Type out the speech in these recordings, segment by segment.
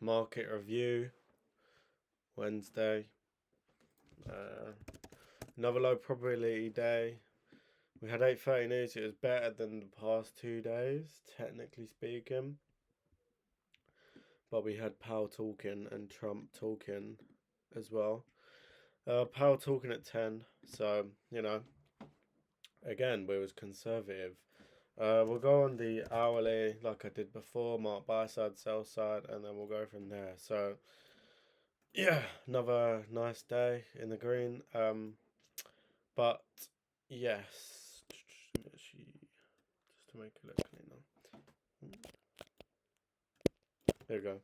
Market review Wednesday. Another low probability day. We had 8:30 news. It was better than the past 2 days, technically speaking. But we had Powell talking and Trump talking as well. Powell talking at 10. So, again, we was conservative. We'll go on the hourly like I did before, mark buy side, sell side, and then we'll go from there. So, yeah, another nice day in the green. But yes, just to make it look cleaner. There we go.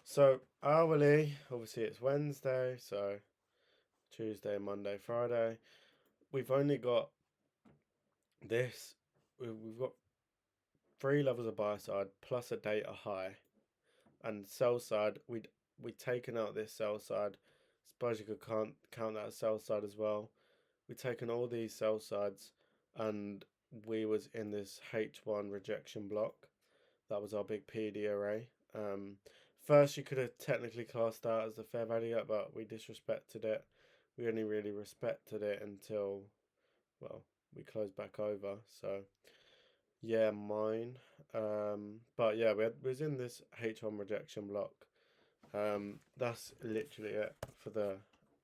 So hourly, obviously it's Wednesday, so Tuesday, Monday, Friday. We've only got this. We've got 3 levels of buy side plus a data high, and sell side. We'd taken out this sell side. Suppose you could count that as sell side as well. We'd taken all these sell sides, and we was in this H1 rejection block. That was our big PD array. First, you could have technically classed that as the fair value gap, but we disrespected it. We only really respected it until, well, we closed back over. So, yeah, mine. But yeah, we was in this H1 rejection block. That's literally it for the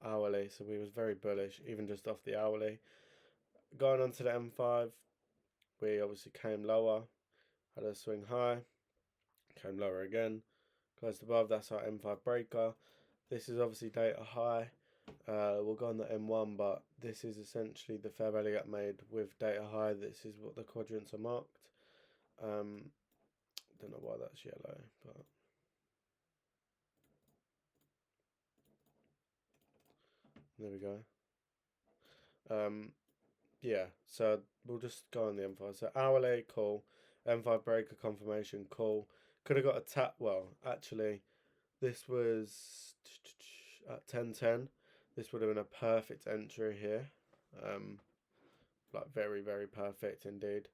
hourly. So we was very bullish, even just off the hourly. Going on to the M5, we obviously came lower, had a swing high, came lower again, closed above. That's our M5 breaker. This is obviously data high. We'll go on the M1, but this is essentially the fair value gap made with data high. This is what the quadrants are marked. Don't know why that's yellow, but there we go. Yeah, so we'll just go on the M5. So hourly, cool. M5 breaker confirmation, cool. Could have got a tap. Well, actually, this was at 10:10. This would have been a perfect entry here. Like very, very perfect indeed.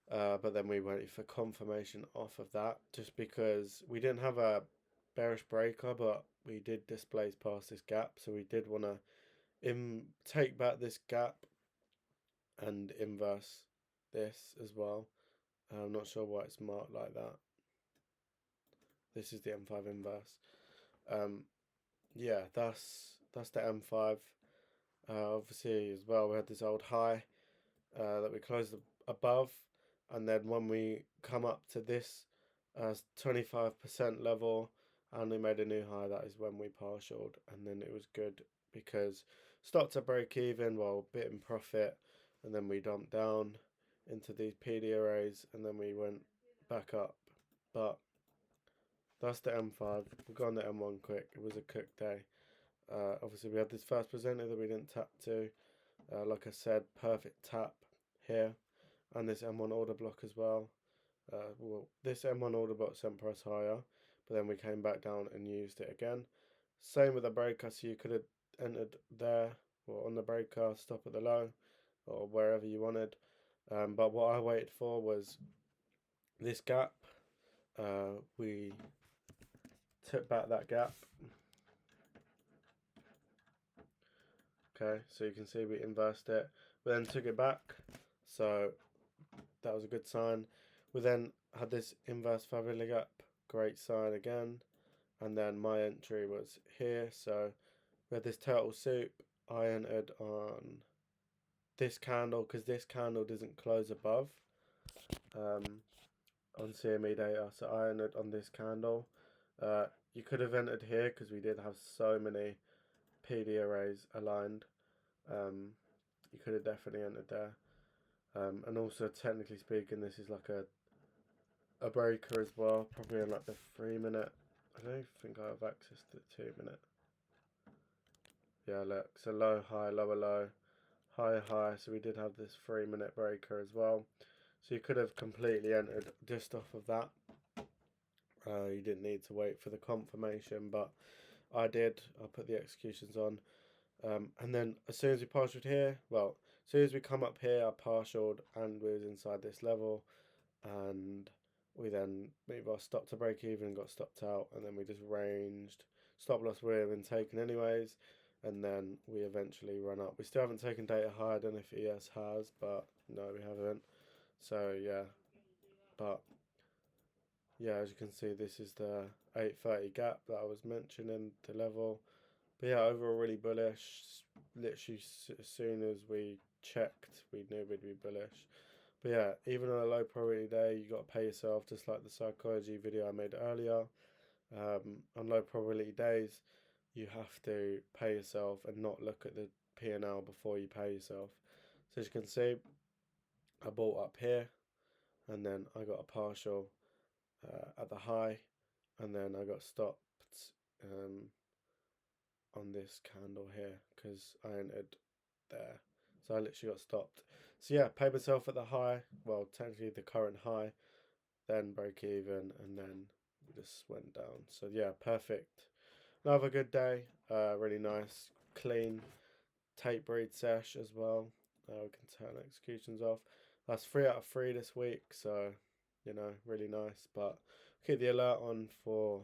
But then we waited for confirmation off of that just because we didn't have a bearish breaker, but we did displace past this gap. So we did want to take back this gap and inverse this as well. I'm not sure why it's marked like that. This is the M5 inverse. Yeah, that's the M5. Obviously, as well, we had this old high that we closed above, and then when we come up to this 25% level and we made a new high, that is when we partialed, and then it was good because stopped to break even, well, bit in profit, and then we dumped down into these PD arrays, and then we went back up. But that's the M5. We'll go on the M1 quick. It was a cook day. Obviously, we had this first presenter that we didn't tap to. Like I said, perfect tap here, and this M1 order block as well. Well, this M1 order block sent price higher, but then we came back down and used it again. Same with the breaker, so you could have entered there or on the breaker, stop at the low, or wherever you wanted. But what I waited for was this gap. We took back that gap. Okay, so you can see we inversed it. We then took it back, so that was a good sign. We then had this inverse fair value gap, great sign again. And then my entry was here, so we had this turtle soup. I entered on this candle because this candle doesn't close above on CME data, so I entered on this candle. You could have entered here because we did have so many PD arrays aligned. You could have definitely entered there. And also, technically speaking, this is like a breaker as well, probably in like the 3 minute. I don't think I have access to the 2 minute. Yeah, look, so low, high, lower, low, high, high. So we did have this 3 minute breaker as well. So you could have completely entered just off of that. You didn't need to wait for the confirmation, but I did. I put the executions on. And then as soon as we partialed here, well, as soon as we come up here, I partialed and we was inside this level. And we then either stopped to break even and got stopped out, and then we just ranged. Stop loss would have been taken anyways, and then we eventually run up. We still haven't taken data high. I don't know if ES has, but no, we haven't. So yeah, but yeah, as you can see, this is the 830 gap that I was mentioning, the level. But yeah, overall really bullish. Literally as soon as we checked, we knew we'd be bullish. But yeah, even on a low probability day, you got to pay yourself, just like the psychology video I made earlier. On low probability days, you have to pay yourself and not look at the P&L before you pay yourself. So as you can see, I bought up here, and then I got a partial at the high, and then I got stopped um, on this candle here because I entered there. So I literally got stopped. So yeah, paid myself at the high, well, technically the current high, then broke even, and then we just went down. So yeah, perfect. Another good day. Really nice, clean tape breed sesh as well. We can turn executions off. That's 3 out of 3 this week, so really nice. But keep the alert on for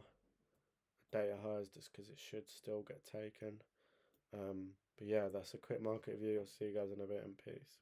data highs just because it should still get taken. But yeah, that's a quick market view. I'll see you guys in a bit, and peace.